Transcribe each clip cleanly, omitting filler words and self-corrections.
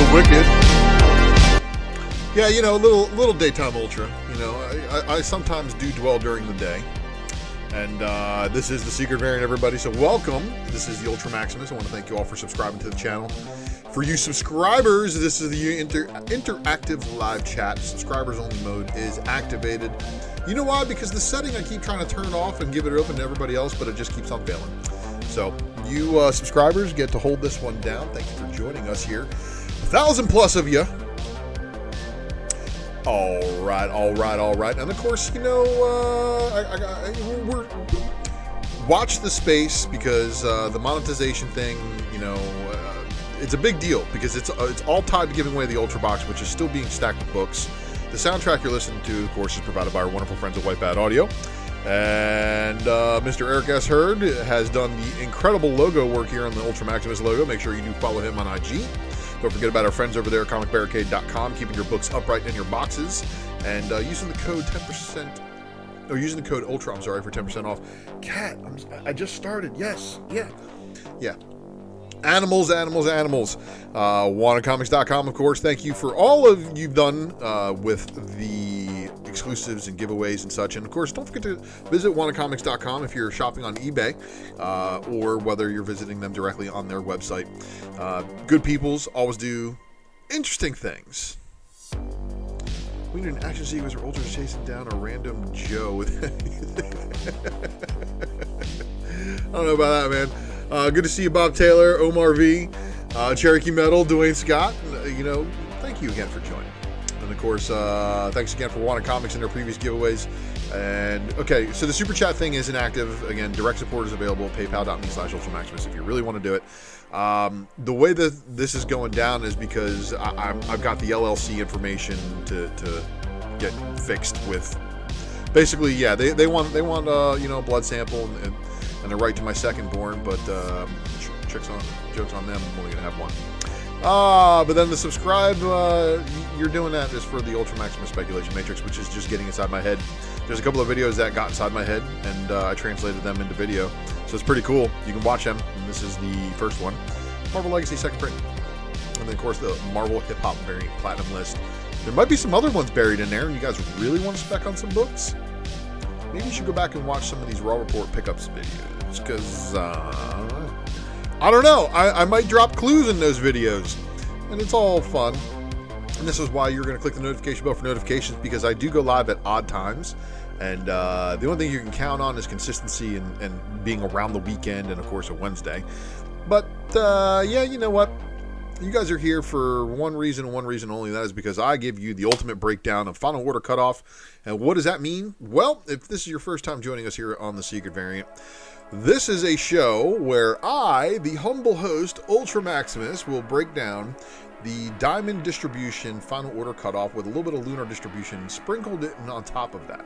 the wicked. Yeah, you know, little daytime ultra. You know, I sometimes do dwell during the day. And this is the secret variant, everybody. So welcome. This is the ULTRAMAXIMUS. I want to thank you all for subscribing to the channel. For you subscribers, this is the interactive live chat. Subscribers only mode is activated. You know why? Because the setting I keep trying to turn off and give it open to everybody else, but it just keeps on failing. So you subscribers get to hold this one down. Thank you for joining us here. 1,000 plus of you. All right. And of course, you know, we're watch the space, because the monetization thing, you know, it's a big deal because it's all tied to giving away the Ultra Box, which is still being stacked with books. The soundtrack you're listening to, of course, is provided by our wonderful friends at White Bat Audio. And Mr. Eric S. Hurd has done the incredible logo work here on the ULTRAMAXIMUS logo. Make sure you do follow him on IG. Don't forget about our friends over there at comicbarricade.com, keeping your books upright in your boxes, and using the code 10%, or using the code ULTRA, I'm sorry, for 10% off. Cat, I just started. Yes, yeah. Animals. WannaComics.com, of course. Thank you for all of you've done with the exclusives and giveaways and such. And of course, don't forget to visit WannaComics.com if you're shopping on eBay, or whether you're visiting them directly on their website. Good peoples always do interesting things. We need an action sequence where Ultra's chasing down a random Joe with I don't know about that, man. Good to see you, Bob Taylor, Omar V, Cherokee Metal, Dwayne Scott. You know, thank you again for joining. And of course, thanks again for Wanna Comics and their previous giveaways. And okay, so the super chat thing is inactive. Again, direct support is available at paypal.me/ULTRAMAXIMUS if you really want to do it. The way that this is going down is because I've got the LLC information to get fixed with. Basically, yeah, they want you know, a blood sample and the right to my second born, but jokes on them. I'm only gonna have one. But then the subscribe, you're doing that just for the ULTRAMAXIMUS speculation matrix, which is just getting inside my head. There's a couple of videos that got inside my head, and I translated them into video, so it's pretty cool. You can watch them, and this is the first one, Marvel Legacy second print, and then of course the Marvel Hip Hop variant platinum list. There might be some other ones buried in there, and you guys really want to spec on some books? Maybe you should go back and watch some of these Raw Report pickups videos, because, I don't know. I might drop clues in those videos, and it's all fun. And this is why you're going to click the notification bell for notifications, because I do go live at odd times, and the only thing you can count on is consistency and being around the weekend, and of course a Wednesday. But, yeah, you know what? You guys are here for one reason and one reason only. That is because I give you the ultimate breakdown of Final Order Cutoff. And what does that mean? Well, if this is your first time joining us here on the Secret Variant, this is a show where I, the humble host, ULTRAMAXIMUS, will break down the Diamond Distribution Final Order Cutoff with a little bit of Lunar distribution sprinkled in on top of that.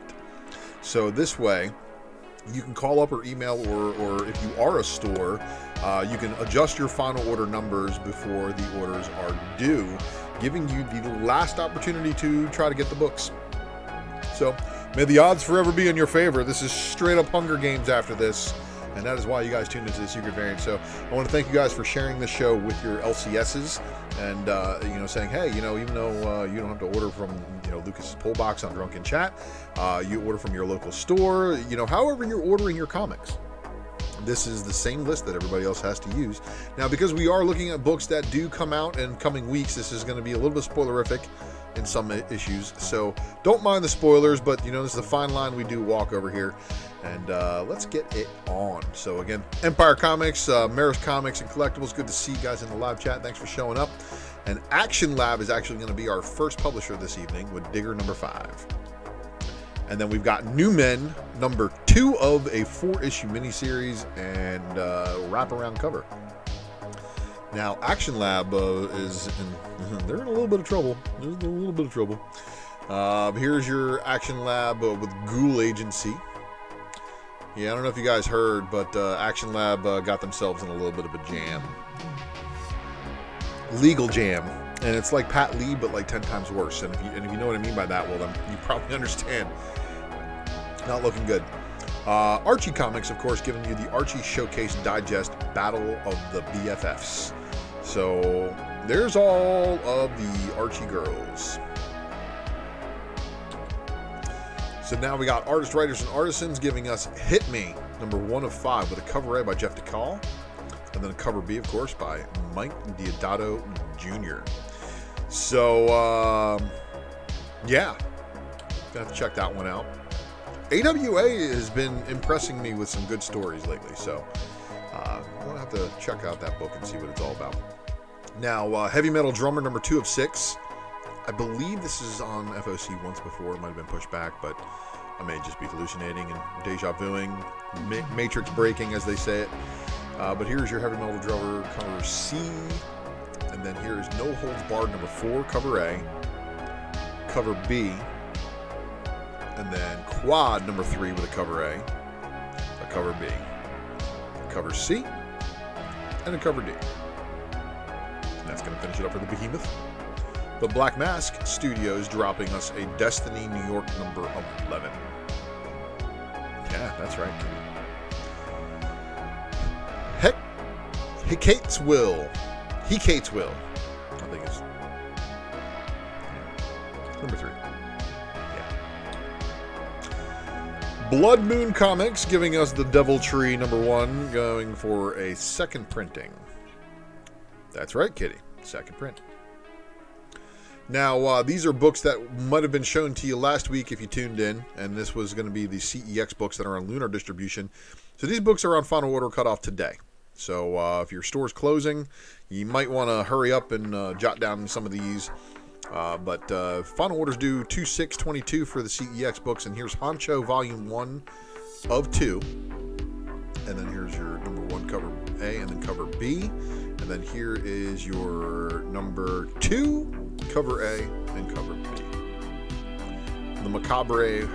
So this way, you can call up or email, or if you are a store, you can adjust your final order numbers before the orders are due, giving you the last opportunity to try to get the books. So may the odds forever be in your favor. This is straight up Hunger Games after this, and that is why you guys tuned into the Secret Variant. So I want to thank you guys for sharing this show with your LCSs, and you know, saying, hey, you know, even though you don't have to order from, you know, Lucas's pull box on Drunken Chat, you order from your local store, you know, however you're ordering your comics. This is the same list that everybody else has to use. Now, because we are looking at books that do come out in coming weeks, this is going to be a little bit spoilerific in some issues, so don't mind the spoilers, but you know, this is a fine line we do walk over here, and let's get it on. So again, Empire Comics, Maris Comics and Collectibles, good to see you guys in the live chat. Thanks for showing up. And Action Lab is actually going to be our first publisher this evening with Digger number 5. And then we've got New Men number 2 of a 4-issue miniseries and wraparound cover. Now, Action Lab they're in a little bit of trouble. There's a little bit of trouble. Here's your Action Lab with Ghoul Agency. Yeah, I don't know if you guys heard, but Action Lab got themselves in a little bit of a jam. Legal jam. And it's like Pat Lee, but like 10 times worse. And if you know what I mean by that, well, then you probably understand. Not looking good. Archie Comics, of course, giving you the Archie Showcase Digest Battle of the BFFs. So there's all of the Archie girls. So now we got Artists, Writers, and Artisans giving us Hit Me, number 1 of 5, with a cover A by Jeff DeCall, and then a cover B, of course, by Mike Deodato Jr. So, yeah, gonna have to check that one out. AWA has been impressing me with some good stories lately, so I'm gonna have to check out that book and see what it's all about. Now, Heavy Metal Drummer, number 2 of 6. I believe this is on FOC once before. It might have been pushed back, but I may just be hallucinating and deja vuing, matrix breaking, as they say it. But here's your Heavy Metal Drummer, cover C. And then here is No Holds Barred, number 4, cover A, cover B. And then Quad, number 3, with a cover A cover B, a cover C, and a cover D. And that's going to finish it up for the Behemoth. But Black Mask Studios dropping us a Destiny New York number 11. Yeah, that's right. Heck, Hecate's Will. I think it's number 3. Yeah. Blood Moon Comics giving us the Devil Tree number 1, going for a second printing. That's right, Kitty. Second print. Now, these are books that might have been shown to you last week if you tuned in, and this was going to be the CEX books that are on Lunar distribution. So these books are on final order cutoff today. So if your store's closing, you might want to hurry up and jot down some of these. But final orders due 2/6/22 for the CEX books, and here's Honcho Volume 1 of 2. And then here's your number 1 cover A, and then cover B. And then here is your number 2 cover A and cover B. The Macabre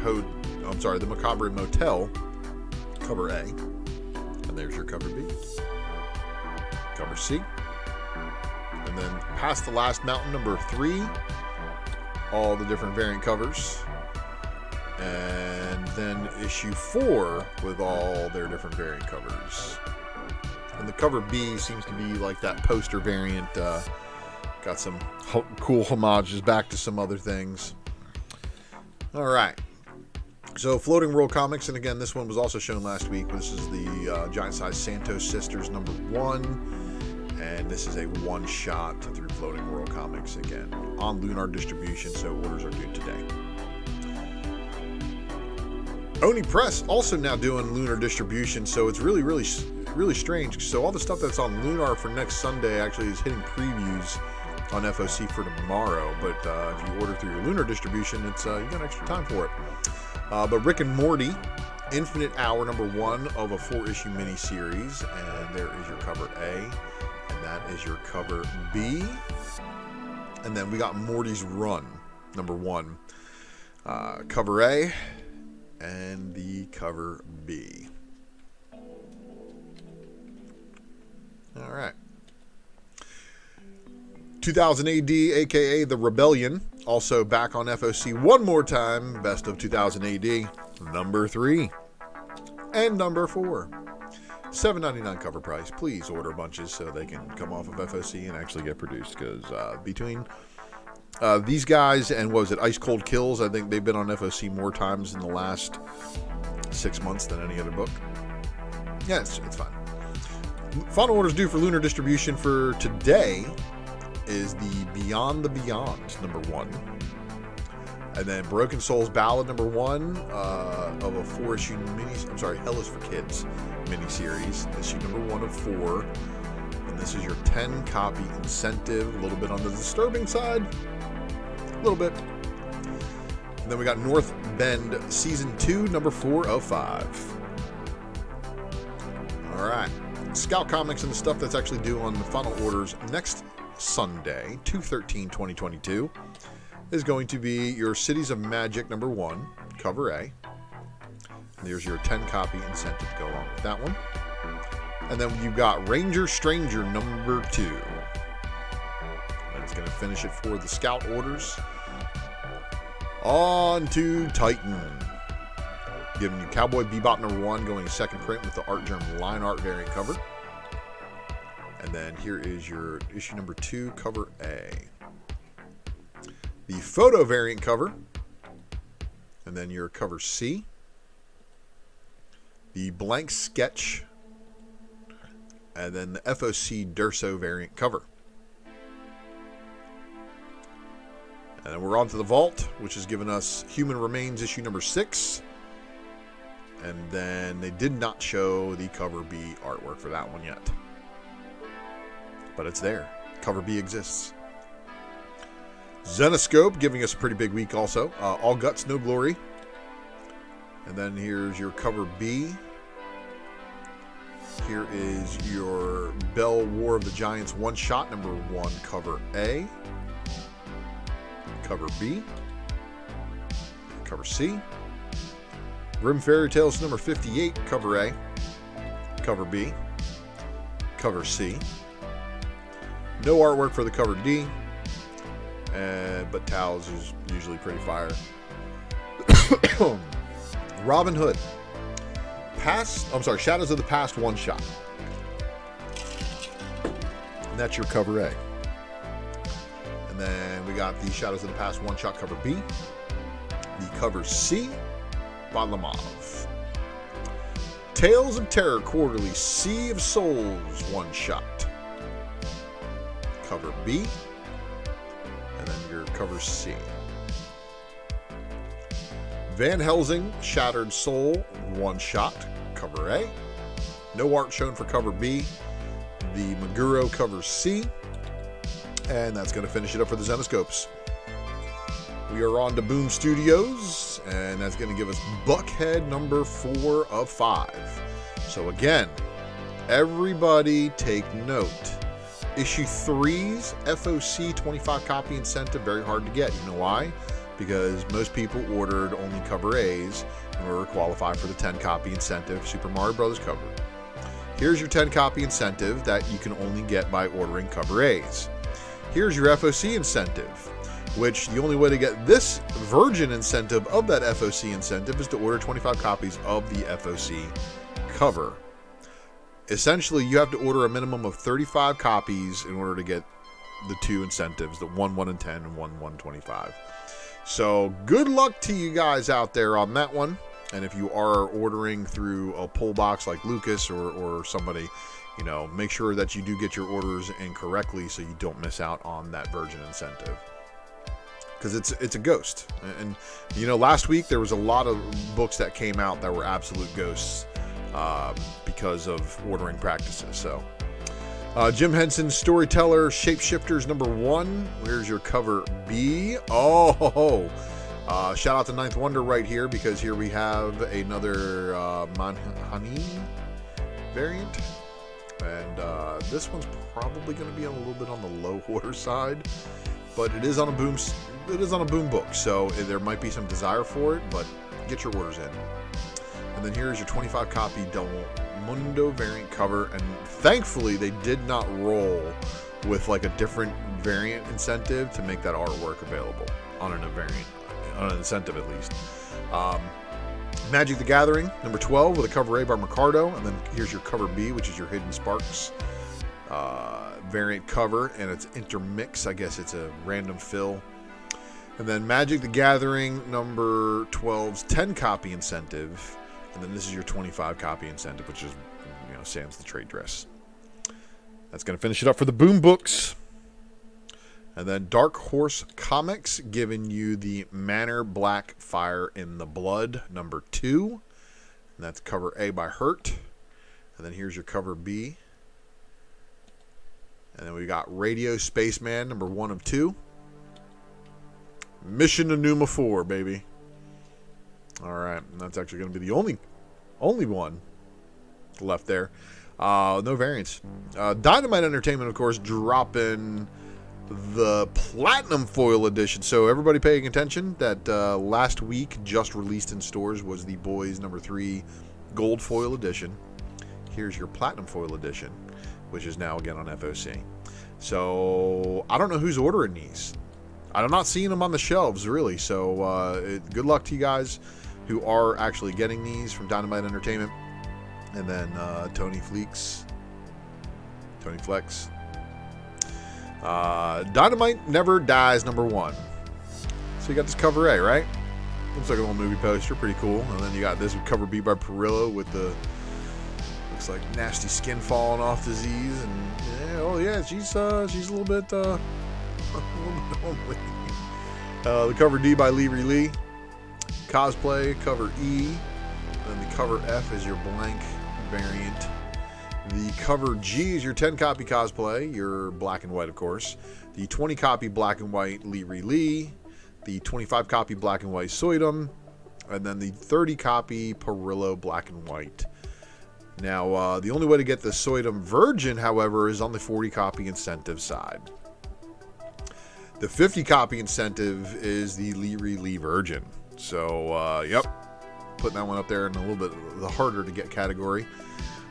Motel, cover A. And there's your cover B. Cover C. And then Past the Last Mountain, number 3. All the different variant covers. And then issue 4 with all their different variant covers. And the cover B seems to be like that poster variant. Got some cool homages back to some other things. All right. So Floating World Comics, and again, this one was also shown last week. This is the Giant Size Santos Sisters number 1. And this is a one-shot through Floating World Comics, again, on Lunar distribution, so orders are due today. Oni Press also now doing Lunar distribution, so it's really strange. So all the stuff that's on Lunar for next Sunday actually is hitting previews on FOC for tomorrow. But if you order through your Lunar distribution, it's you got extra time for it. But Rick and Morty, Infinite Hour number 1 of a 4-issue miniseries, and there is your cover A, and that is your cover B. And then we got Morty's Run number 1, cover A, and the cover B. All right. 2000 AD, a.k.a. The Rebellion, also back on FOC one more time. Best of 2000 AD, number 3 and number 4. $7.99 cover price. Please order bunches so they can come off of FOC and actually get produced, because between these guys and, what was it, Ice Cold Kills, I think they've been on FOC more times in the last 6 months than any other book. Yeah, it's fine. Final orders due for Lunar distribution for today is the Beyond the Beyond number 1. And then Broken Souls Ballad number 1 of a 4-issue Hell is for Kids miniseries. Issue number 1 of 4. And this is your 10 copy incentive. A little bit on the disturbing side. A little bit. And then we got North Bend Season 2, number 4 of 5. Alright. Scout Comics and the stuff that's actually due on the final orders next Sunday, 2/13/2022, is going to be your Cities of Magic number 1, cover A. And there's your 10 copy incentive to go along with that one. And then you've got Ranger Stranger number 2. That's going to finish it for the Scout orders. On to Titan. Giving you Cowboy Bebop number 1 going second print with the Art Germ line art variant cover. And then here is your issue number 2, cover A. The photo variant cover. And then your cover C. The blank sketch. And then the FOC Durso variant cover. And then we're on to the vault, which has given us Human Remains issue number 6. And then they did not show the cover B artwork for that one yet. But it's there. Cover B exists. Zenoscope giving us a pretty big week also. All Guts, No Glory. And then here's your cover B. Here is your Bell War of the Giants one-shot number 1, cover A. Cover B. Cover C. Grimm Fairy Tales number 58, cover A. Cover B. Cover C. No artwork for the cover D. But Towels is usually pretty fire. Robin Hood. Shadows of the Past one shot. And that's your cover A. And then we got the Shadows of the Past one shot cover B. The cover C by Lamov. Tales of Terror Quarterly Sea of Souls one shot. Cover B. And then your cover C. Van Helsing Shattered Soul one shot. Cover A. No art shown for cover B. The Meguro cover C. And that's going to finish it up for the Zenoscopes. We are on to Boom Studios, and that's going to give us Buckhead number 4 of 5. So again, everybody take note. Issue 3's FOC 25 copy incentive, very hard to get. You know why? Because most people ordered only cover A's in order to qualify for the 10 copy incentive Super Mario Brothers cover. Here's your 10 copy incentive that you can only get by ordering cover A's. Here's your FOC incentive, which the only way to get this virgin incentive of that FOC incentive is to order 25 copies of the FOC cover. Essentially, you have to order a minimum of 35 copies in order to get the 2 incentives, the 1, 1 in 10 and 1, 1, 25. So good luck to you guys out there on that one. And if you are ordering through a pull box like Lucas or somebody, you know, make sure that you do get your orders in correctly so you don't miss out on that virgin incentive. Because it's a ghost. And, you know, last week there was a lot of books that came out that were absolute ghosts because of ordering practices. So, Jim Henson's Storyteller Shapeshifters number 1. Where's your cover B? Oh, shout out to Ninth Wonder right here, because here we have another Manhani variant. And this one's probably going to be a little bit on the low order side, but it is on a boom. It is on a boom book, so there might be some desire for it. But get your orders in. And then here's your 25 copy Del Mundo variant cover, and thankfully they did not roll with like a different variant incentive to make that artwork available on an variant, on an incentive at least. Magic the Gathering number 12 with a cover A by Mercado, and then here's your cover B, which is your Hidden Sparks variant cover, and it's intermix. I guess it's a random fill. And then Magic the Gathering number 12's 10 copy incentive, and then this is your 25 copy incentive, which is, you know, sans the trade dress. That's going to finish it up for the Boom Books. And then Dark Horse Comics giving you the Manor Black Fire in the Blood number 2. And that's cover A by Hurt. And then here's your cover B. And then we got Radio Spaceman number 1 of 2. Mission Enuma 4, baby. Alright, that's actually going to be the only one left there. No variants. Dynamite Entertainment, of course, dropping the Platinum Foil Edition. So everybody paying attention that last week just released in stores was the Boys number 3 Gold Foil Edition. Here's your Platinum Foil Edition, which is now again on FOC. So I don't know who's ordering these. I'm not seeing them on the shelves, really. So good luck to you guys who are actually getting these from Dynamite Entertainment. And then Tony Fleeks Tony Flex. Dynamite Never Dies #1. So you got this cover A, right? Looks like a little movie poster, pretty cool. And then you got this with cover B by Perillo with the looks like nasty skin falling off disease, and yeah, oh yeah, she's a little bit homely. The cover D by Lee. Cosplay cover E, and the cover F is your blank variant. The cover G is your 10 copy cosplay, your black and white, of course. The 20 copy black and white Lee. The 25 copy black and white Soydom, and then the 30 copy Perillo black and white. Now, the only way to get the Soydom Virgin, however, is on the 40 copy incentive side. The 50 copy incentive is the Lee Virgin. So, yep, putting that one up there in a little bit the harder to get category.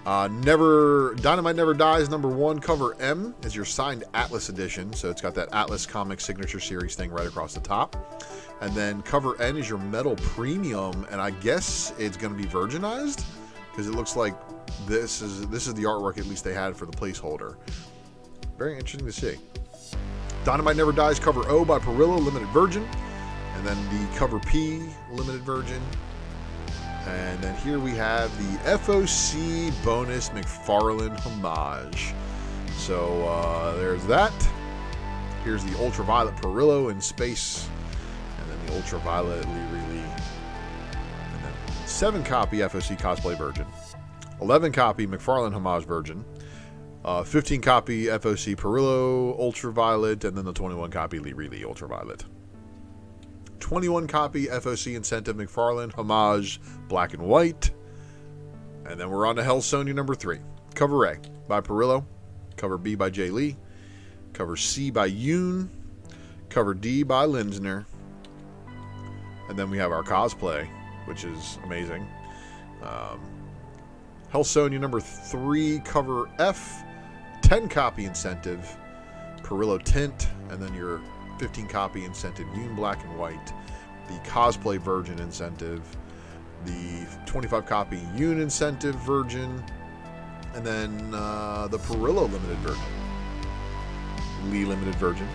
Dynamite Never Dies #1 cover M is your signed Atlas edition, so it's got that Atlas comic signature series thing right across the top. And then cover N is your metal premium, and I guess it's going to be virginized because it looks like this is the artwork at least they had for the placeholder. Very interesting to see. Dynamite Never Dies cover O by Perillo, limited virgin, and then the cover P, limited virgin. And then here we have the FOC bonus McFarlane homage. So there's that. Here's the Ultraviolet Perillo in space. And then the Ultraviolet Lee. And then 7 copy FOC cosplay virgin. 11 copy McFarlane homage virgin. 15 copy FOC Perillo Ultraviolet. And then the 21 copy Lee Ultraviolet. 21 copy FOC incentive McFarlane homage black and white, and then we're on to Hell Sonya #3. Cover A by Perillo, cover B by Jay Lee, cover C by Yoon, cover D by Linsner, and then we have our cosplay, which is amazing. Hell Sonya #3 cover F, 10 copy incentive Perillo tint, and then your 15 copy incentive Yoon black and white, the cosplay virgin incentive, the 25 copy Yoon incentive virgin, and then the Perillo limited virgin, Lee limited virgin,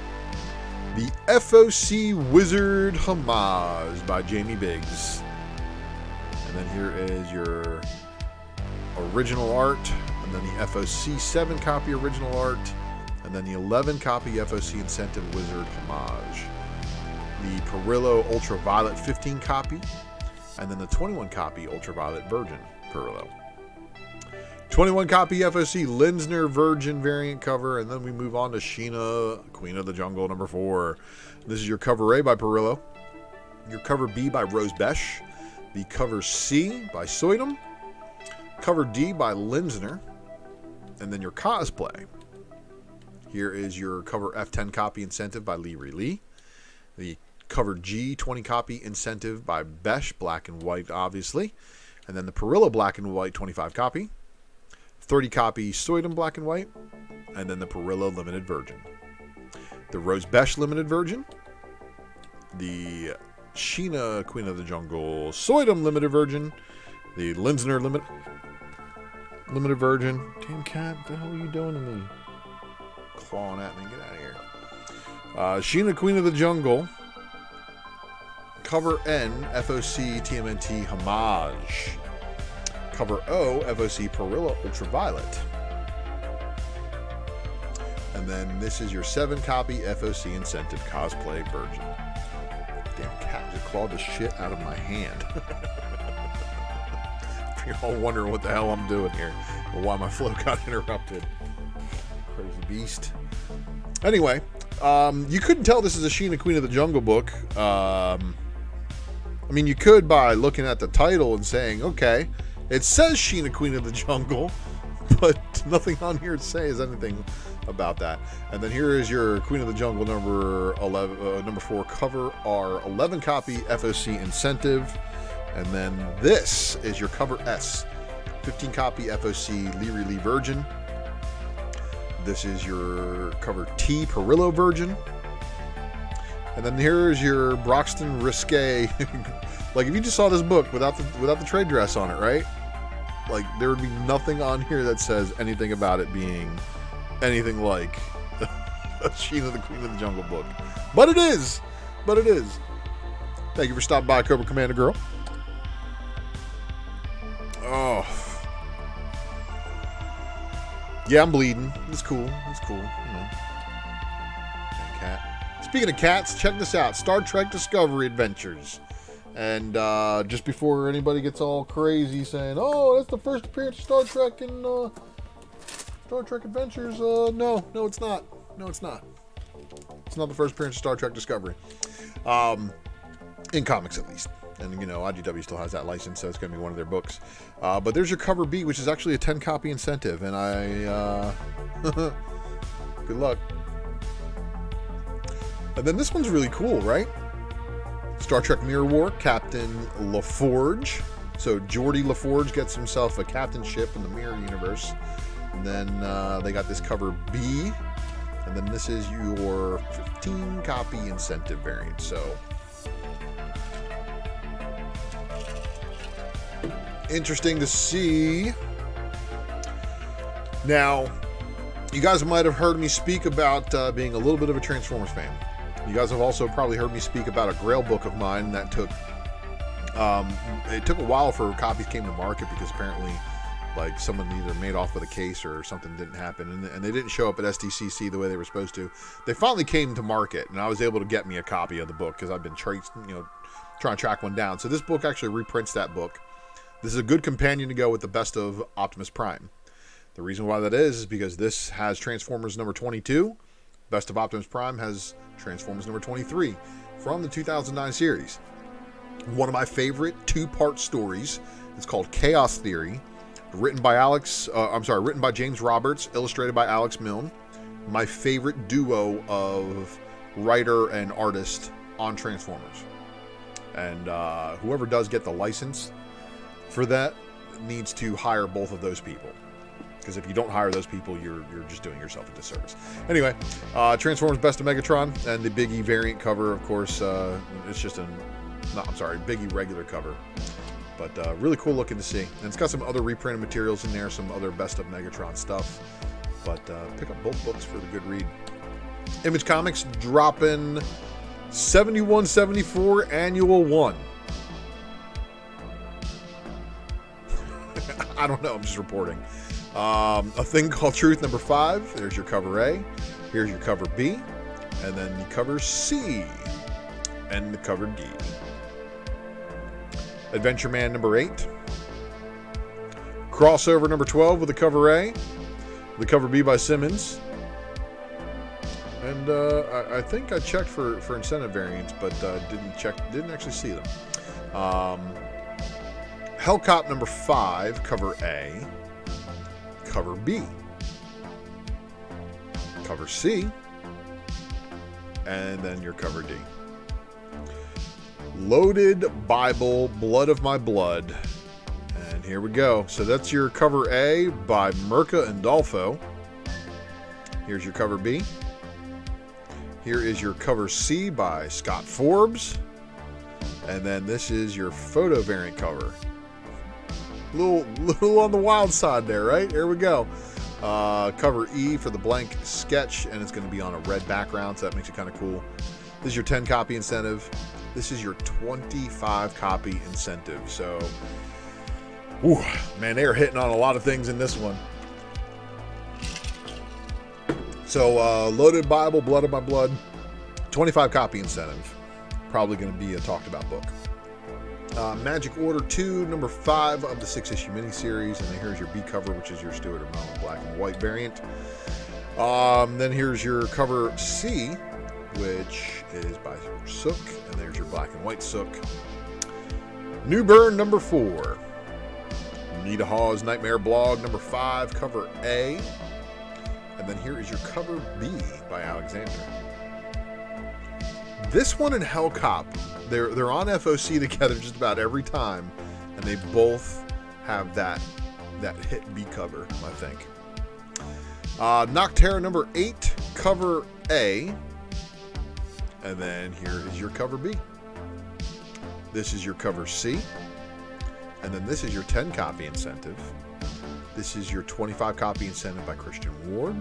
the FOC Wizard homage by Jamie Biggs, and then here is your original art, and then the FOC 7 copy original art, and then the 11 copy FOC Incentive Wizard homage. The Perillo Ultraviolet 15 copy, and then the 21 copy Ultraviolet Virgin Perillo. 21 copy FOC Linsner Virgin variant cover, and then we move on to Sheena, Queen of the Jungle #4. This is your cover A by Perillo, your cover B by Rose Besh, the cover C by Soydom, cover D by Linsner, and then your cosplay. Here is your cover F10 copy incentive by Lee. The cover G 20 copy incentive by Besh, black and white, obviously. And then the Perillo black and white 25 copy. 30 copy Soydom black and white. And then the Perillo limited virgin. The Rose Besh limited virgin. The Sheena Queen of the Jungle Soydom limited virgin. The Linsner limited virgin. Damn cat, what the hell are you doing to me? Clawing at me, get out of here. Sheena Queen of the Jungle cover N FOC TMNT homage, cover O FOC Perillo Ultraviolet, and then this is your 7 copy FOC incentive cosplay virgin. Damn cat just clawed the shit out of my hand. You're all wondering what the hell I'm doing here or why my flow got interrupted. Crazy beast. Anyway, you couldn't tell this is a Sheena Queen of the Jungle book. I mean, you could by looking at the title and saying, okay, it says Sheena Queen of the Jungle, but nothing on here says anything about that. And then here is your Queen of the Jungle number 4 cover R 11 copy FOC incentive. And then this is your cover S 15 copy FOC Lee Virgin. This is your cover T Perillo Virgin. And then here's your Broxton Risque. Like if you just saw this book without the trade dress on it, right? Like there would be nothing on here that says anything about it being anything like a Sheena the Queen of the Jungle book. But it is. But it is. Thank you for stopping by, Cobra Commander Girl. Oh. Yeah, I'm bleeding. It's cool. It's cool. You know. Cat. Speaking of cats, check this out. Star Trek Discovery Adventures. And just before anybody gets all crazy saying, oh, that's the first appearance of Star Trek in Star Trek Adventures. No, it's not. No, it's not. It's not the first appearance of Star Trek Discovery. In comics, at least. And, you know, IDW still has that license, so it's going to be one of their books. But there's your cover B, which is actually a 10-copy incentive. And I... good luck. And then this one's really cool, right? Star Trek Mirror War, Captain LaForge. So Geordi LaForge gets himself a captainship in the Mirror Universe. And then they got this cover B. And then this is your 15-copy incentive variant. So... interesting to see. Now, you guys might have heard me speak about being a little bit of a Transformers fan. You guys have also probably heard me speak about a Grail book of mine that took it took a while for copies came to market because apparently like someone either made off with a case or something didn't happen, and they didn't show up at SDCC the way they were supposed to. They finally came to market, and I was able to get me a copy of the book because I've been trying to track one down. So this book actually reprints that book. This is a good companion to go with the Best of Optimus Prime. The reason why that is because this has Transformers number 22. Best of Optimus Prime has Transformers number 23 from the 2009 series. One of my favorite two-part stories. It's called Chaos Theory, written by James Roberts, illustrated by Alex Milne. My favorite duo of writer and artist on Transformers. And whoever does get the license for that needs to hire both of those people, because if you don't hire those people, you're just doing yourself a disservice. Anyway, Transformers Best of Megatron and the Big E variant cover, of course. It's just Big E regular cover, but really cool looking to see. And it's got some other reprinted materials in there, some other Best of Megatron stuff. But pick up both books for the good read. Image Comics dropping 7174 Annual 1. I don't know, I'm just reporting. A Thing Called Truth number 5. There's your cover A. Here's your cover B. And then the cover C. And the cover D. Adventure Man number 8. Crossover number 12 with the cover A. The cover B by Simmons. And I think I checked for incentive variants, but didn't actually see them. Hellcop number 5, cover A, cover B, cover C, and then your cover D. Loaded Bible, Blood of My Blood. And here we go. So that's your cover A by Mirka Andolfo. Here's your cover B. Here is your cover C by Scott Forbes. And then this is your photo variant cover. Little on the wild side there, right? Here we go. Cover E for the blank sketch, and it's going to be on a red background, so that makes it kind of cool. This is your 10-copy incentive. This is your 25-copy incentive. So, man, they are hitting on a lot of things in this one. So, Loaded Bible, Blood of My Blood, 25-copy incentive. Probably going to be a talked about book. Magic Order 2, number 5 of the 6-issue miniseries. And then here's your B cover, which is your Stuart or Mellon black and white variant. Then here's your cover C, which is by Sook. And there's your black and white Sook. New Burn number 4. Nita Hawes Nightmare Blog number 5, cover A. And then here is your cover B by Alexander. This one and Hellcop, they're on FOC together just about every time, and they both have that hit B cover, I think. Nocterra number 8, cover A, and then here is your cover B. This is your cover C, and then this is your 10-copy incentive. This is your 25-copy incentive by Christian Ward.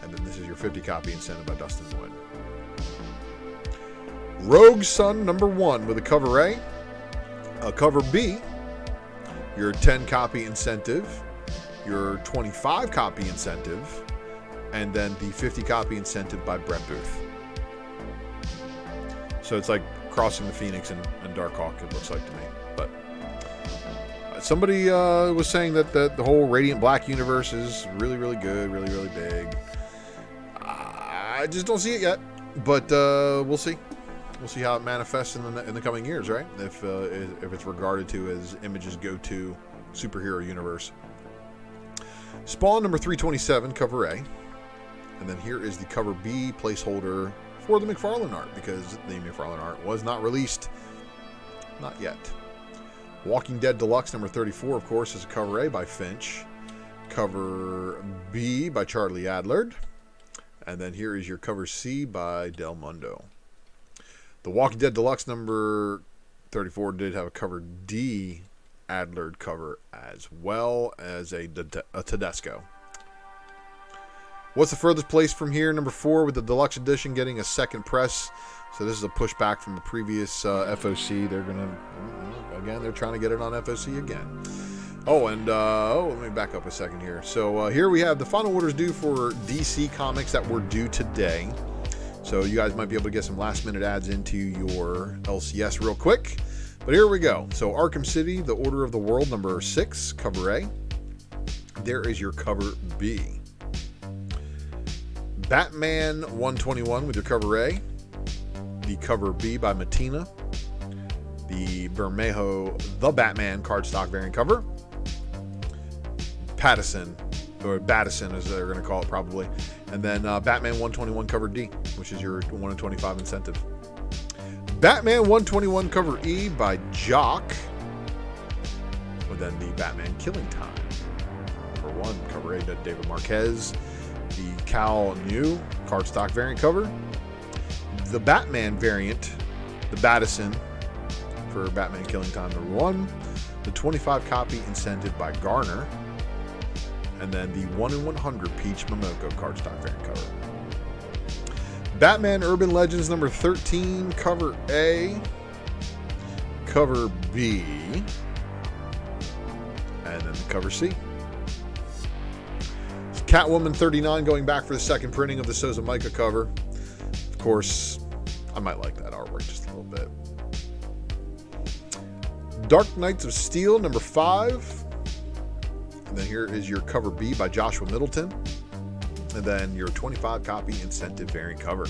And then this is your 50 copy incentive by Dustin Wood. Rogue Sun number 1 with a cover A. A cover B, your 10 copy incentive, your 25 copy incentive, and then the 50 copy incentive by Brett Booth. So it's like crossing the Phoenix and Darkhawk, it looks like to me. But somebody was saying that the whole Radiant Black universe is really, really good, really, really big. I just don't see it yet, but we'll see. We'll see how it manifests in the coming years, right? If it's regarded to as Image's go-to superhero universe. Spawn number 327, cover A. And then here is the cover B placeholder for the McFarlane art, because the McFarlane art was not released. Not yet. Walking Dead Deluxe number 34, of course, is a cover A by Finch. Cover B by Charlie Adlard. And then here is your cover C by Del Mundo. The Walking Dead Deluxe number 34 did have a cover D Adlard cover, as well as a Tedesco. What's the furthest place from here? Number 4 with the Deluxe Edition getting a second press. So this is a pushback from the previous FOC. They're going to, again, they're trying to get it on FOC again. Oh, and let me back up a second here. So here we have the final orders due for DC Comics that were due today. So you guys might be able to get some last minute ads into your LCS real quick. But here we go. So Arkham City, the Order of the World, number 6, cover A. There is your cover B. Batman 121 with your cover A. The cover B by Matina. The Bermejo The Batman cardstock variant cover. Pattison, or Battison as they're going to call it probably. And then Batman 121 cover D, which is your 1 in 25 incentive. Batman 121 cover E by Jock. And then the Batman Killing Time. Number 1, cover A to David Marquez. The Cal New cardstock variant cover. The Batman variant, the Battison for Batman Killing Time number 1. The 25 copy incentive by Garner. And then the 1 in 100 Peach Momoko cardstock variant cover. Batman Urban Legends number 13, cover A, cover B, and then the cover C. Catwoman 39 going back for the second printing of the Sousa Micah cover. Of course, I might like that artwork just a little bit. Dark Knights of Steel number 5. And then here is your cover B by Joshua Middleton. And then your 25 copy incentive variant cover.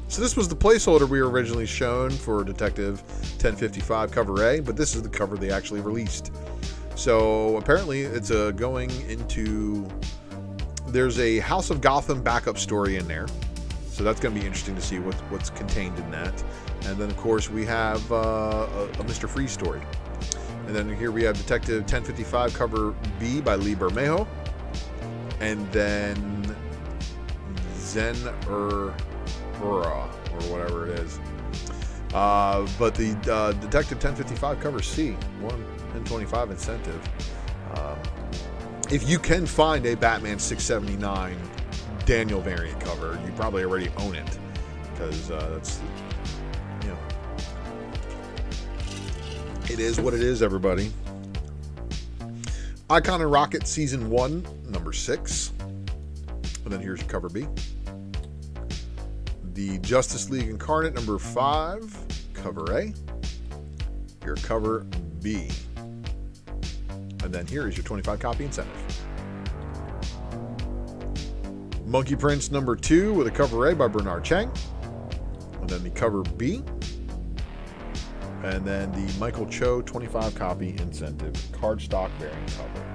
So this was the placeholder we were originally shown for Detective 1055 cover A, but this is the cover they actually released. So apparently it's going into, there's a House of Gotham backup story in there. So that's going to be interesting to see what's contained in that. And then of course we have a Mr. Freeze story. And then here we have Detective 1055 cover B by Lee Bermejo. And then Zen or whatever it is. But the Detective 1055 cover C, 1 in 25 incentive. If you can find a Batman 679 Daniel variant cover, you probably already own it. Because that's, you know, it is what it is, everybody. Icon and Rocket Season 1, number 6. And then here's your cover B. The Justice League Incarnate, number 5, cover A. Your cover B. And then here is your 25 copy incentive. Monkey Prince, number 2, with a cover A by Bernard Chang. And then the cover B. And then the Michael Cho 25 copy incentive cardstock variant cover.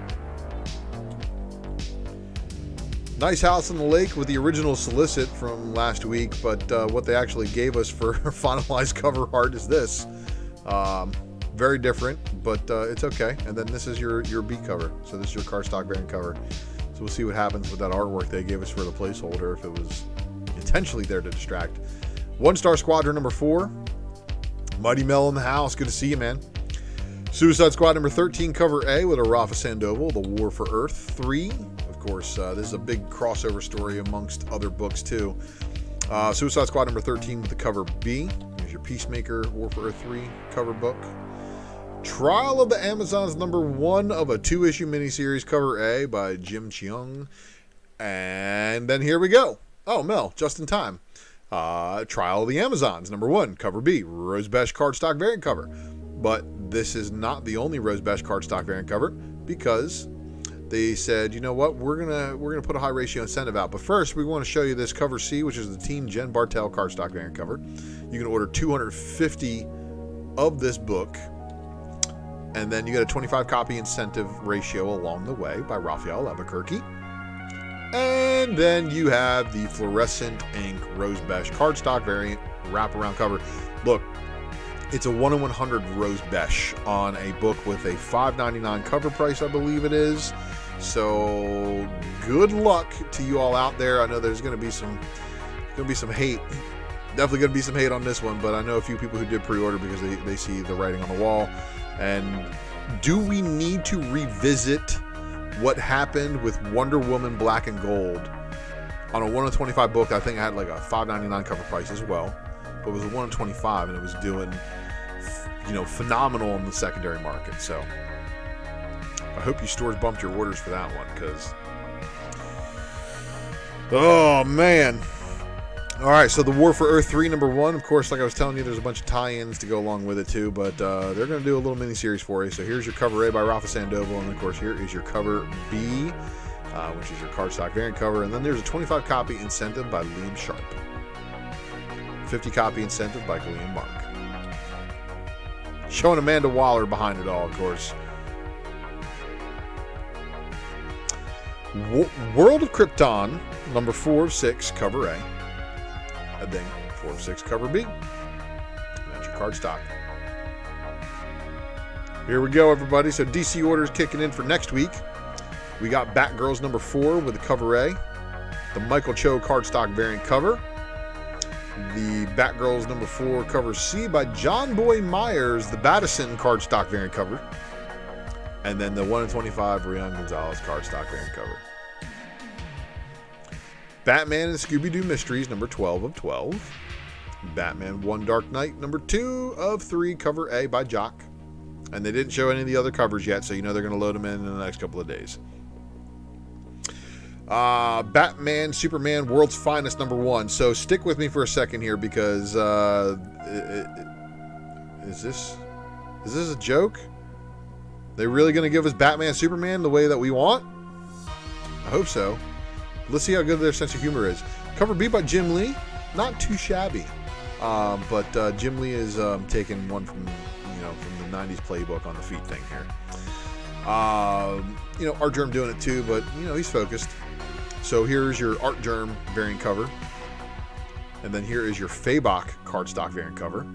Nice House on the Lake with the original solicit from last week, but what they actually gave us for finalized cover art is this. Very different, but it's okay. And then this is your B cover. So this is your cardstock variant cover. So we'll see what happens with that artwork they gave us for the placeholder, if it was intentionally there to distract. One Star Squadron number 4. Mighty Mel in the house. Good to see you, man. Suicide Squad number 13, cover A with a Rafa Sandoval, The War for Earth 3. Of course, this is a big crossover story amongst other books too. Suicide Squad number 13 with the cover B. Here's your Peacemaker War for Earth 3 cover book. Trial of the Amazons number 1 of a 2-issue miniseries, cover A by Jim Cheung. And then here we go. Oh, Mel, just in time. Trial of the Amazons number 1, cover B, Rose Besh cardstock variant cover. But this is not the only Rose Besh cardstock variant cover, because they said, you know what, we're gonna put a high ratio incentive out. But first, we want to show you this cover C, which is the Team Jen Bartel cardstock variant cover. You can order 250 of this book, and then you get a 25 copy incentive ratio along the way by Raphael Albuquerque. And then you have the fluorescent ink Rose Besh cardstock variant wraparound cover. Look, it's a 1 in 100 Rose Besh on a book with a $5.99 cover price, I believe it is. So good luck to you all out there. I know there's going to be some hate. Definitely going to be some hate on this one, but I know a few people who did pre-order because they see the writing on the wall. And do we need to revisit what happened with Wonder Woman Black and Gold on a 1 in 25 book? I think I had like a $5.99 cover price as well, but it was a 1 in 25 and it was doing, phenomenal in the secondary market. So I hope you stores bumped your orders for that one, because oh man. All right, so the War for Earth 3 number 1, of course, like I was telling you, there's a bunch of tie-ins to go along with it too, but they're going to do a little mini-series for you. So here's your cover A by Rafa Sandoval, and of course here is your cover B, which is your cardstock variant cover, and then there's a 25 copy incentive by Liam Sharp, 50 copy incentive by Gillian Mark. Showing Amanda Waller behind it all, of course. World of Krypton, number 4 of 6, cover A. And then 4 of 6, cover B. And that's your cardstock. Here we go, everybody. So DC orders kicking in for next week. We got Batgirls number 4 with the cover A. The Michael Cho cardstock variant cover. The Batgirls number 4 cover C by John Boy Myers, the Battison cardstock variant cover. And then the 1 in 25 Rian Gonzalez cardstock variant cover. Batman and Scooby-Doo Mysteries, number 12 of 12. Batman 1 Dark Knight, number 2 of 3, cover A by Jock. And they didn't show any of the other covers yet, so you know they're going to load them in the next couple of days. Batman, Superman, World's Finest, number 1. So stick with me for a second here, because is this a joke? They really going to give us Batman, Superman the way that we want? I hope so. Let's see how good their sense of humor is. Cover B by Jim Lee. Not too shabby. But Jim Lee is taking one from the 90s playbook on the feet thing here. Art Germ doing it too, but he's focused. So here's your Art Germ variant cover. And then here is your Fabok cardstock variant cover.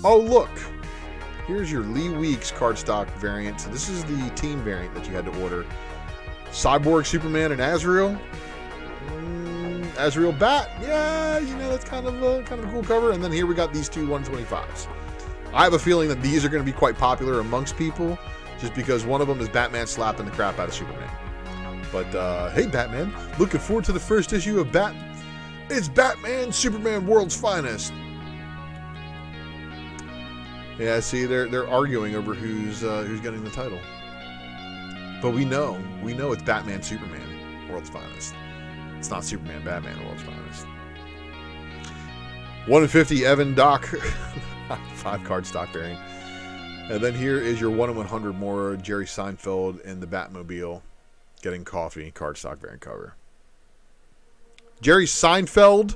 Oh, look. Here's your Lee Weeks cardstock variant. So this is the team variant that you had to order. Cyborg, Superman, and Azrael. Azrael Bat. Yeah, that's kind of a cool cover. And then here we got these two 125s. I have a feeling that these are going to be quite popular amongst people, just because one of them is Batman slapping the crap out of Superman. But hey, Batman, looking forward to the first issue of It's Batman, Superman, World's Finest. Yeah, see, they're arguing over who's getting the title. But we know it's Batman, Superman, World's Finest. It's not Superman, Batman, World's Finest. 1 in 50, Evan Doc, 5 cardstock variant. And then here is your 1 in 100 more Jerry Seinfeld in the Batmobile getting coffee cardstock variant cover. Jerry Seinfeld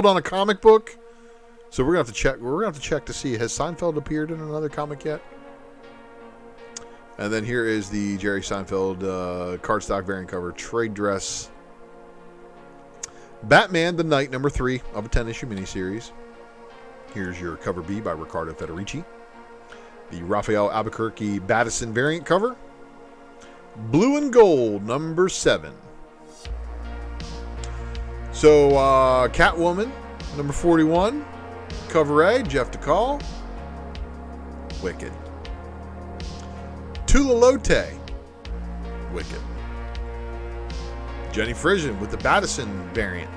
on a comic book. So we're gonna have to check. We're gonna have to check to see, has Seinfeld appeared in another comic yet? And then here is the Jerry Seinfeld cardstock variant cover trade dress. Batman the Night, number 3 of a 10-issue miniseries. Here's your cover B by Riccardo Federici. The Raphael Albuquerque Battison variant cover. Blue and Gold, number 7. So Catwoman, number 41. Cover A, Jeff DeCall. Wicked. Tula Lote, Wicked. Jenny Frisian with the Pattern variant.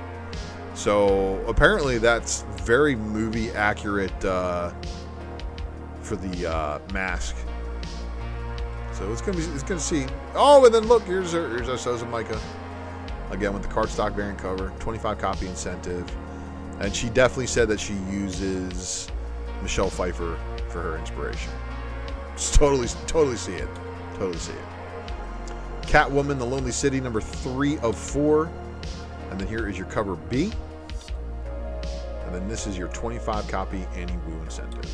So apparently that's very movie accurate for the mask. So it's gonna see. Oh, and then look, here's our Sosa Micah again with the cardstock variant cover, 25 copy incentive, and she definitely said that she uses Michelle Pfeiffer for her inspiration. Just totally see it. Totally see it. Catwoman, The Lonely City, number 3 of 4. And then here is your cover B. And then this is your 25 copy Annie Wu incentive.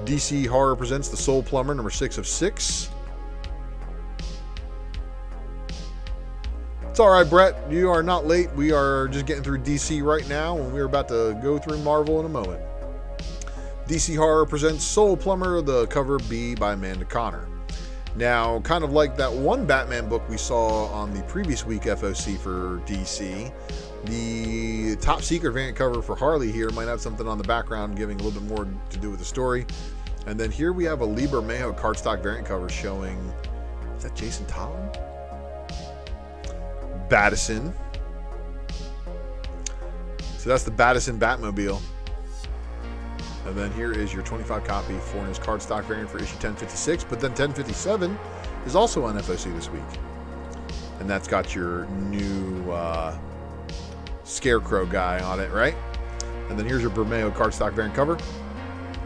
DC Horror presents The Soul Plumber, number 6 of 6. It's alright, Brett. You are not late. We are just getting through DC right now, and we're about to go through Marvel in a moment. DC Horror presents Soul Plumber, the cover B by Amanda Connor. Now, kind of like that one Batman book we saw on the previous week FOC for DC, the top secret variant cover for Harley here might have something on the background giving a little bit more to do with the story. And then here we have a Lee Bermejo cardstock variant cover showing, is that Jason Todd? Battison. So that's the Battison Batmobile. And then here is your 25 copy Foreigners cardstock variant for issue 1056. But then 1057 is also on FOC this week. And that's got your new Scarecrow guy on it, right? And then here's your Bermejo cardstock variant cover.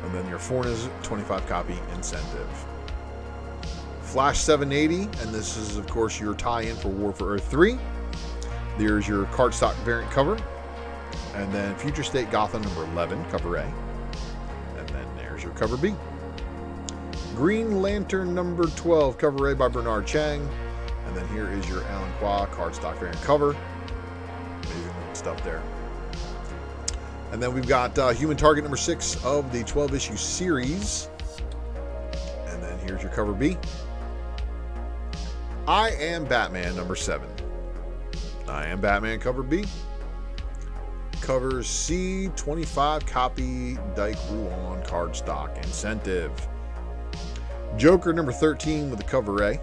And then your Foreigners 25 copy incentive. Flash 780. And this is, of course, your tie-in for War for Earth 3. There's your cardstock variant cover. And then Future State Gotham number 11, cover A. And then there's your cover B. Green Lantern number 12, cover A by Bernard Chang. And then here is your Alan Qua cardstock variant cover. Amazing stuff there. And then we've got Human Target number 6 of the 12-issue series. And then here's your cover B. I Am Batman number 7. I Am Batman cover B. Cover C, 25 copy Dyke Ruan cardstock incentive. Joker number 13 with the cover A.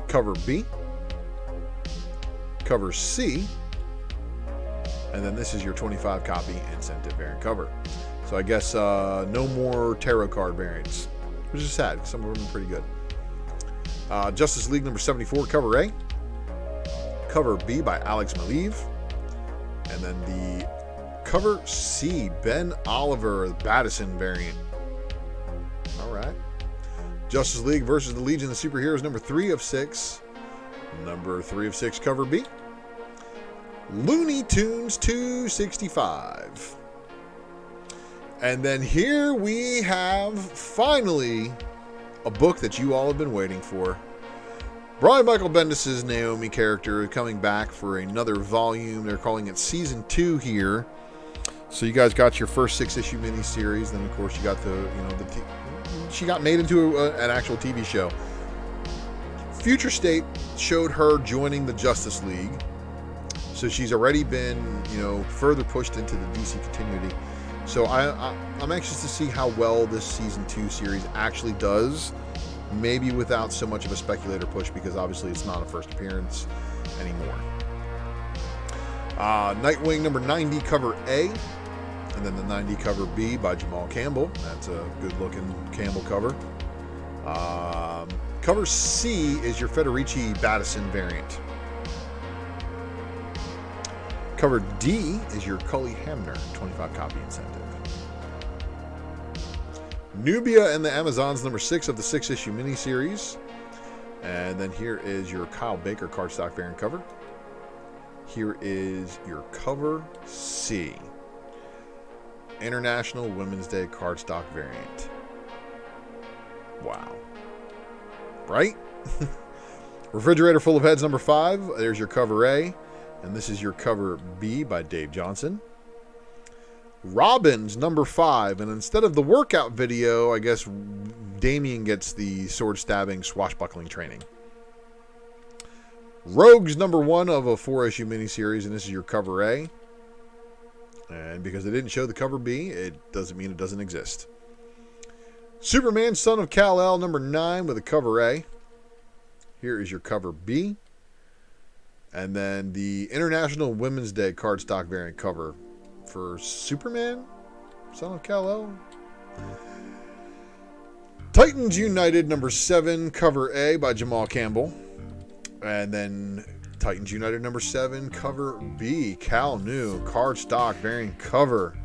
Cover B. Cover C. And then this is your 25 copy incentive variant cover. So I guess no more tarot card variants, which is sad. Some of them are pretty good. Justice League number 74, cover A. Cover B by Alex Maleev. And then the cover C, Ben Oliver, the Battison variant. All right. Justice League versus the Legion of Superheroes, number 3 of 6. Number 3 of 6, cover B. Looney Tunes 265. And then here we have, finally, a book that you all have been waiting for. Brian Michael Bendis' Naomi character coming back for another volume. They're calling it Season 2 here. So you guys got your first 6-issue miniseries. Then, of course, you got she got made into an actual TV show. Future State showed her joining the Justice League. So she's already been, further pushed into the DC continuity. So I'm anxious to see how well this Season 2 series actually does. Maybe without so much of a speculator push, because obviously it's not a first appearance anymore. Nightwing number 90, cover A. And then the 90 cover B by Jamal Campbell. That's a good looking Campbell cover. Cover C is your Federici Battison variant. Cover D is your Cully Hamner 25 copy incentive. Nubia and the Amazons, number 6 of the 6-issue miniseries. And then here is your Kyle Baker cardstock variant cover. Here is your cover C. International Women's Day cardstock variant. Wow. Right? Refrigerator Full of Heads, number 5. There's your cover A. And this is your cover B by Dave Johnson. Robins, number 5. And instead of the workout video, I guess Damian gets the sword stabbing swashbuckling training. Rogues, number 1 of a 4-issue miniseries. And this is your cover A. And because they didn't show the cover B, it doesn't mean it doesn't exist. Superman, Son of Kal-El, number 9 with a cover A. here is your cover B. And then the International Women's Day cardstock variant cover for Superman, Son of Kal-El. Titans United number 7, cover A by Jamal Campbell. And then Titans United number 7, cover B, Cal New, cardstock variant cover.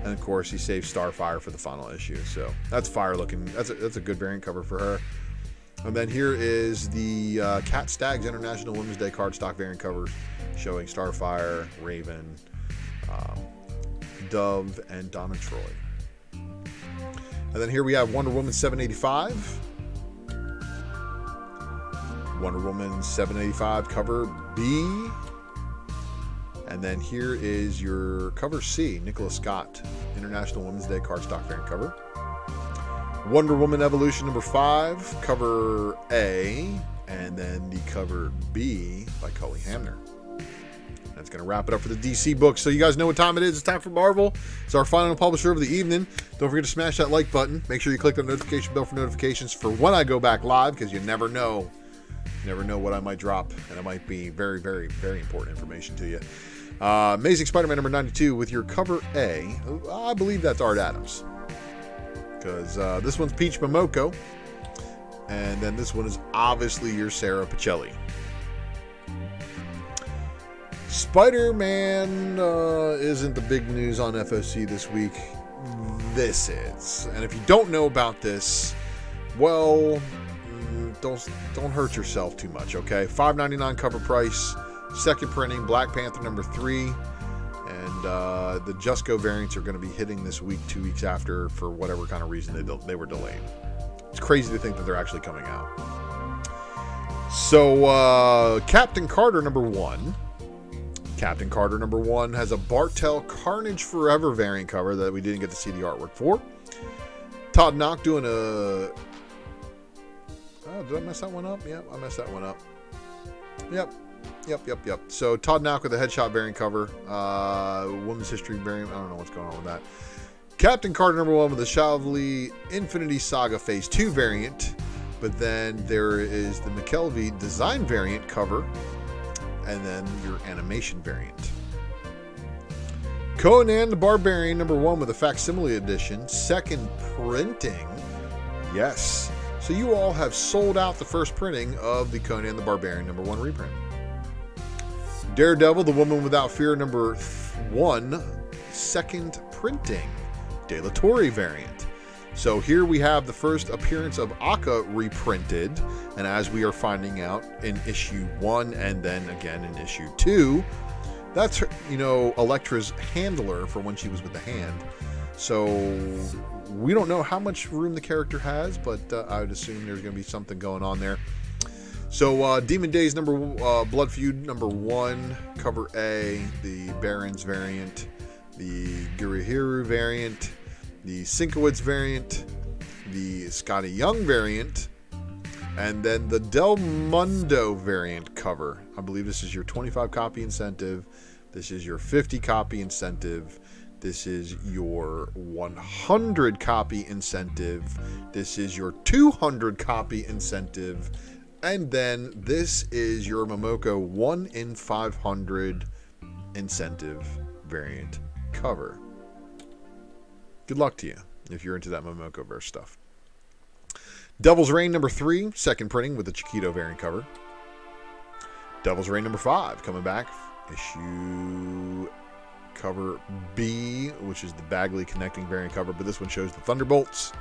And of course, he saved Starfire for the final issue. So that's fire looking. That's a good variant cover for her. And then here is the Cat Stags International Women's Day cardstock variant cover showing Starfire, Raven, Dove, and Donna Troy. And then here we have Wonder Woman 785. Wonder Woman 785 cover B. And then here is your cover C, Nicholas Scott, International Women's Day cardstock variant cover. Wonder Woman Evolution number 5, cover A. And then the cover B by Cully Hamner. That's going to wrap it up for the DC books. So you guys know what time it is. It's time for Marvel. It's our final publisher of the evening. Don't forget to smash that like button. Make sure you click the notification bell for notifications for when I go back live, because you never know. You never know what I might drop, and it might be very, very, very important information to you. Amazing Spider-Man number 92 with your cover A. I believe that's Art Adams, because this one's Peach Momoko, and then this one is obviously your Sarah Pacelli. Spider-Man isn't the big news on FOC this week. This is. And if you don't know about this, well, don't hurt yourself too much, okay? $5.99 cover price, second printing, Black Panther number 3, and the Just Go variants are going to be hitting this week, 2 weeks after, for whatever kind of reason they were delayed. It's crazy to think that they're actually coming out. So, Captain Carter number 1. Captain Carter number 1 has a Bartel Carnage Forever variant cover that we didn't get to see the artwork for. Todd Knock doing a... Oh, did I mess that one up? Yep, I messed that one up. Yep. So Todd Knock with a headshot variant cover. Women's History variant. I don't know what's going on with that. Captain Carter number 1 with the Shavli Infinity Saga Phase 2 variant. But then there is the McKelvey design variant cover. And then your animation variant. Conan the Barbarian number 1 with a facsimile edition, second printing. Yes. So you all have sold out the first printing of the Conan the Barbarian number 1 reprint. Daredevil, the Woman Without Fear number 1, second printing. De La Torre variant. So here we have the first appearance of Akka reprinted, and as we are finding out in issue 1 and then again in issue 2, that's her, Elektra's handler for when she was with the Hand. So we don't know how much room the character has, but I would assume there's going to be something going on there. So Demon Days Blood Feud number 1, cover A, the Barons variant, the Gurihiru variant, the Sinkowitz variant, the Scotty Young variant, and then the Del Mundo variant cover. I believe this is your 25 copy incentive. This is your 50 copy incentive. This is your 100 copy incentive. This is your 200 copy incentive. And then this is your Momoko 1 in 500 incentive variant cover. Good luck to you if you're into that Momoko-verse stuff. Devil's Reign number 3, second printing with the Chiquito variant cover. Devil's Reign number 5 coming back. Issue cover B, which is the Bagley connecting variant cover, but this one shows the Thunderbolts.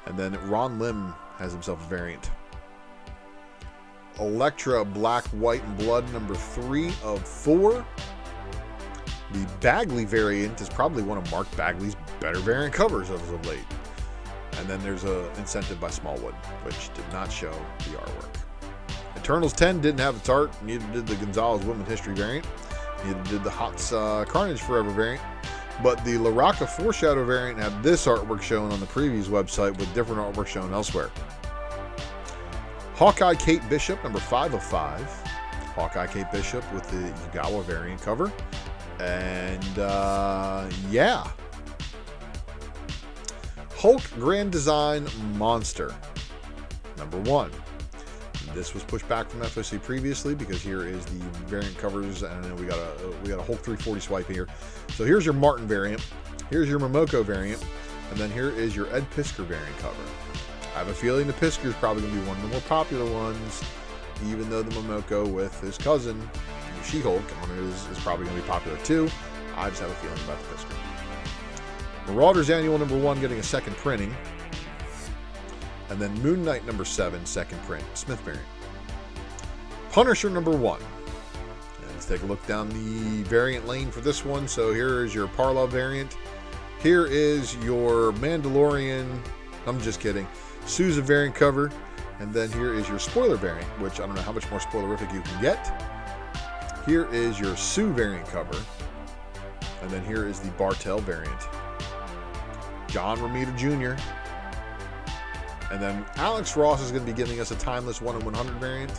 And then Ron Lim has himself a variant. Elektra Black, White, and Blood number 3 of 4. The Bagley variant is probably one of Mark Bagley's better variant covers as of late. And then there's an incentive by Smallwood, which did not show the artwork. Eternals 10 didn't have its art, neither did the Gonzalez Women History variant, neither did the Hots Carnage Forever variant, but the Laraka Foreshadow variant had this artwork shown on the previews website with different artwork shown elsewhere. Hawkeye Kate Bishop, number 5 of 5. Hawkeye Kate Bishop with the Yugawa variant cover. And, yeah. Hulk Grand Design Monster, number 1. This was pushed back from FOC previously because here is the variant covers, and then we got a Hulk 340 swipe here. So here's your Martin variant, here's your Momoko variant, and then here is your Ed Piskor variant cover. I have a feeling the Piskor is probably going to be one of the more popular ones, even though the Momoko with his cousin, She-Hulk, on it is probably going to be popular too. I just have a feeling about the Piskor. Marauders Annual #1 getting a second printing. And then Moon Knight #7, second print, Smith variant. Punisher #1. And let's take a look down the variant lane for this one. So here is your Parla variant. Here is your Mandalorian, I'm just kidding, Sousa variant cover. And then here is your spoiler variant, which I don't know how much more spoilerific you can get. Here is your Sue variant cover. And then here is the Bartel variant. John Romita Jr. And then Alex Ross is going to be giving us a Timeless 1/100 variant.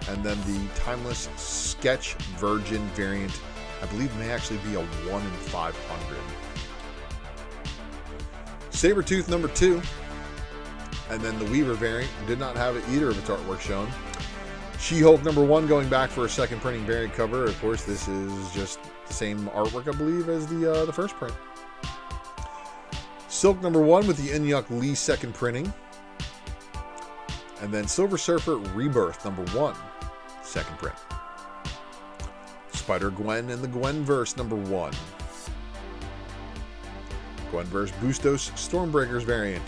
And then the Timeless Sketch Virgin variant, I believe, may actually be a 1/500. Sabretooth #2. And then the Weaver variant. Did not have either of its artwork shown. She-Hulk #1 going back for a second printing variant cover. Of course, this is just the same artwork, I believe, as the first print. Silk #1 with the Inyuk Lee second printing. And then Silver Surfer Rebirth #1, second print. Spider-Gwen and the Gwenverse #1. Gwenverse Bustos Stormbreakers variant.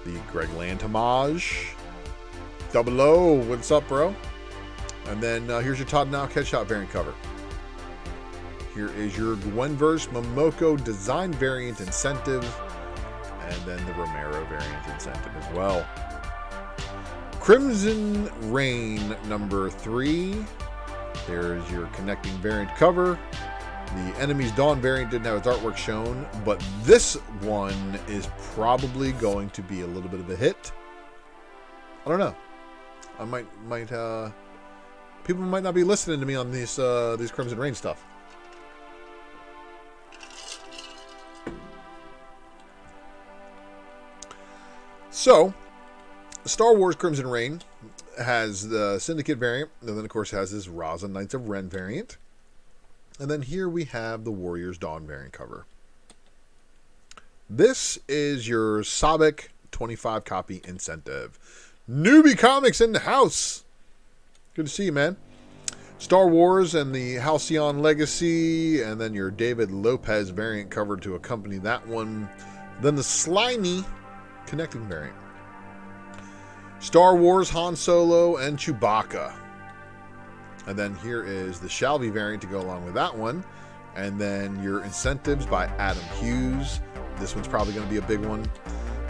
The Greg Land homage. 00, what's up, bro? And then here's your Todd Now Headshot variant cover. Here is your Gwenverse Momoko design variant incentive. And then the Romero variant incentive as well. Crimson Rain #3. There's your connecting variant cover. The Enemy's Dawn variant didn't have its artwork shown, but this one is probably going to be a little bit of a hit. I don't know. I might people might not be listening to me on these Crimson Rain stuff. So, Star Wars Crimson Rain has the Syndicate variant, and then of course has this Raza Knights of Ren variant. And then here we have the Warriors Dawn variant cover. This is your Sabek 25 copy incentive. Newbie Comics in the house. Good to see you, man. Star Wars and the Halcyon Legacy, and then your David Lopez variant cover to accompany that one. Then the Slimy connecting variant. Star Wars, Han Solo, and Chewbacca. And then here is the Shalvey variant to go along with that one. And then your incentives by Adam Hughes. This one's probably going to be a big one.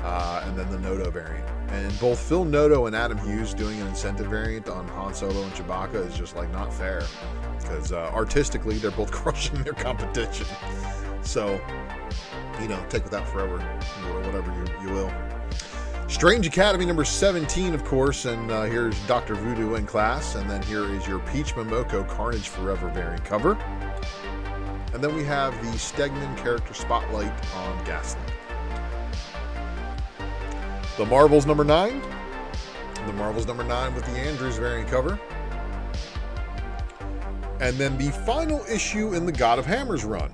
And then the Noto variant. And both Phil Noto and Adam Hughes doing an incentive variant on Han Solo and Chewbacca is just like not fair. Because artistically, they're both crushing their competition. So, you know, take with that forever. Whatever you will. Strange Academy #17, of course, and here's Dr. Voodoo in class, and then here is your Peach Momoko Carnage Forever variant cover. And then we have the Stegman character spotlight on Gaslight. The Marvels #9. The Marvels #9 with the Andrews variant cover. And then the final issue in the God of Hammers run.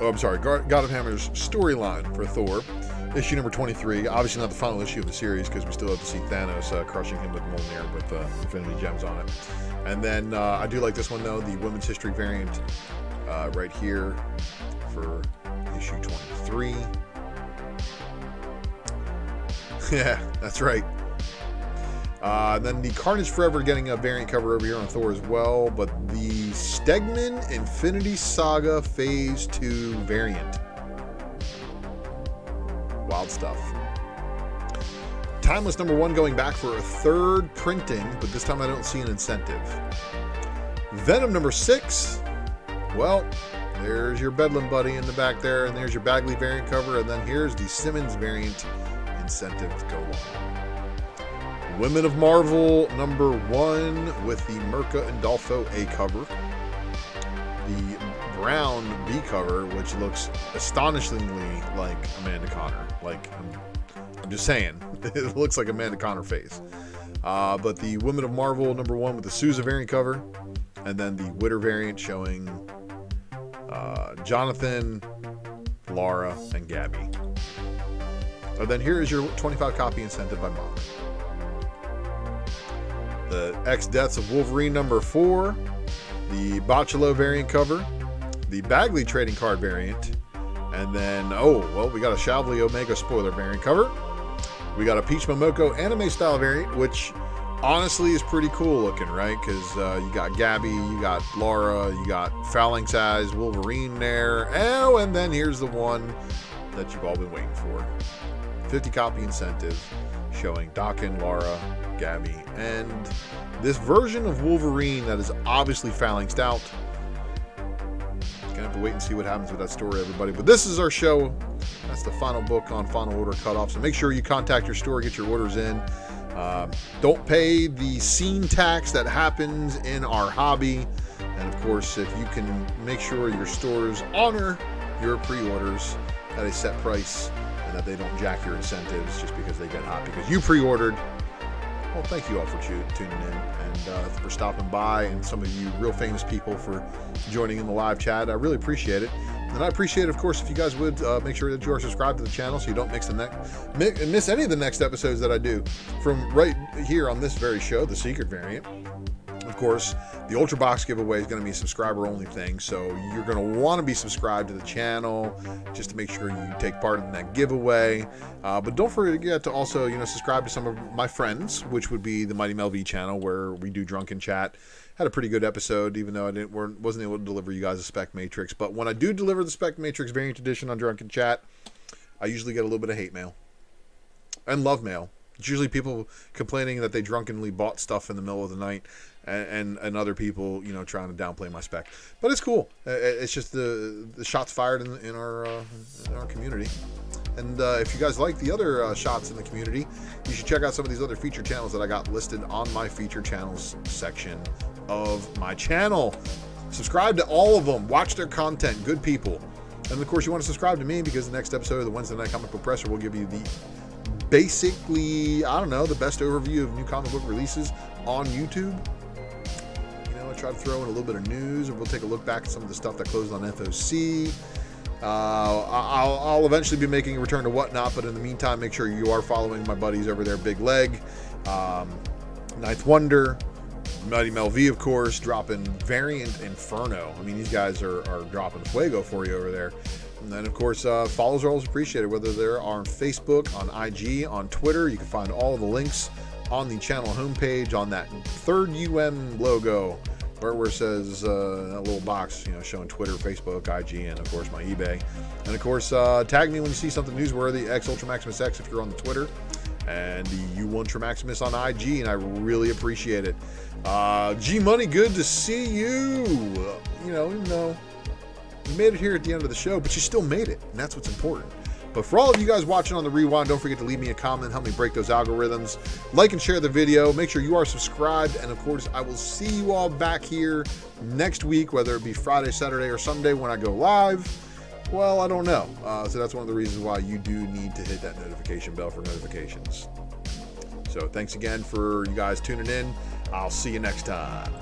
Oh, I'm sorry, God of Hammers storyline for Thor. Issue #23, obviously not the final issue of the series because we still have to see Thanos crushing him with Mjolnir with Infinity Gems on it. And then I do like this one though, the Women's History variant right here for issue 23. Yeah, that's right. And then the Carnage Forever getting a variant cover over here on Thor as well, but the Stegman Infinity Saga Phase 2 variant. Wild stuff. Timeless #1 going back for a third printing, but this time I don't see an incentive. Venom #6. Well, there's your Bedlam buddy in the back there, and there's your Bagley variant cover, and then here's the Simmons variant incentive to go along. Women of Marvel #1 with the Mirka and Dolfo A cover. The Brown B cover, which looks astonishingly like Amanda Connor. Like, I'm I'm just saying. It looks like Amanda Connor face. But the Women of Marvel #1 with the Sousa variant cover, and then the Witter variant showing Jonathan, Laura, and Gabby. And then here is your 25 copy incentive by Mom. The X Deaths of Wolverine #4, the Bocciolo variant cover, the Bagley trading card variant, and then, we got a Shavli Omega spoiler variant cover. We got a Peach Momoko anime style variant, which honestly is pretty cool looking, right? Because you got Gabby, you got Laura, you got Phalanx Eyes, Wolverine there. Oh, and then here's the one that you've all been waiting for. 50 copy incentive showing Dakin, Laura, Gabby, and this version of Wolverine that is obviously phalanxed out. Gonna have to wait and see what happens with that story, everybody. But this is our show. That's the final book on final order cutoff. So make sure you contact your store, get your orders in. Don't pay the scene tax that happens in our hobby. And of course, if you can make sure your stores honor your pre-orders at a set price and that they don't jack your incentives just because they get hot because you pre-ordered. Well, thank you all for tuning in and for stopping by, and some of you real famous people for joining in the live chat. I really appreciate it. And I appreciate, of course, if you guys would make sure that you are subscribed to the channel so you don't miss any of the next episodes that I do from right here on this very show, the Secret Variant. Of course, the Ultra Box giveaway is going to be a subscriber-only thing, so you're going to want to be subscribed to the channel just to make sure you take part in that giveaway. But don't forget to also, subscribe to some of my friends, which would be the Mighty Mel V channel, where we do drunken chat. Had a pretty good episode, even though I wasn't able to deliver you guys a Spec Matrix. But when I do deliver the Spec Matrix Variant Edition on Drunken Chat, I usually get a little bit of hate mail and love mail. It's usually people complaining that they drunkenly bought stuff in the middle of the night, and other people, trying to downplay my spec. But it's cool. It's just the shots fired in our community. And if you guys like the other shots in the community, you should check out some of these other feature channels that I got listed on my feature channels section of my channel. Subscribe to all of them. Watch their content. Good people. And of course, you want to subscribe to me because the next episode of the Wednesday Night Comic Book Presser will give you the basically, the best overview of new comic book releases on YouTube. I try to throw in a little bit of news, and we'll take a look back at some of the stuff that closed on FOC. I'll eventually be making a return to Whatnot, but in the meantime, make sure you are following my buddies over there, Big Leg, Ninth Wonder, Mighty Mel V, of course, dropping Variant Inferno. These guys are dropping fuego for you over there. And then, of course, follows are always appreciated, whether they're on Facebook, on IG, on Twitter. You can find all of the links on the channel homepage on that third logo, where it says that little box, showing Twitter, Facebook, IG, and of course my eBay. And of course, tag me when you see something newsworthy, @UltraMaximusX if you're on the Twitter, and the ULTRAMAXIMUS on IG, and I really appreciate it. G Money, good to see you. Even though you made it here at the end of the show, but you still made it, and that's what's important. But for all of you guys watching on the rewind, don't forget to leave me a comment, help me break those algorithms. Like and share the video. Make sure you are subscribed. And of course, I will see you all back here next week, whether it be Friday, Saturday, or Sunday when I go live. Well, I don't know. So that's one of the reasons why you do need to hit that notification bell for notifications. So thanks again for you guys tuning in. I'll see you next time.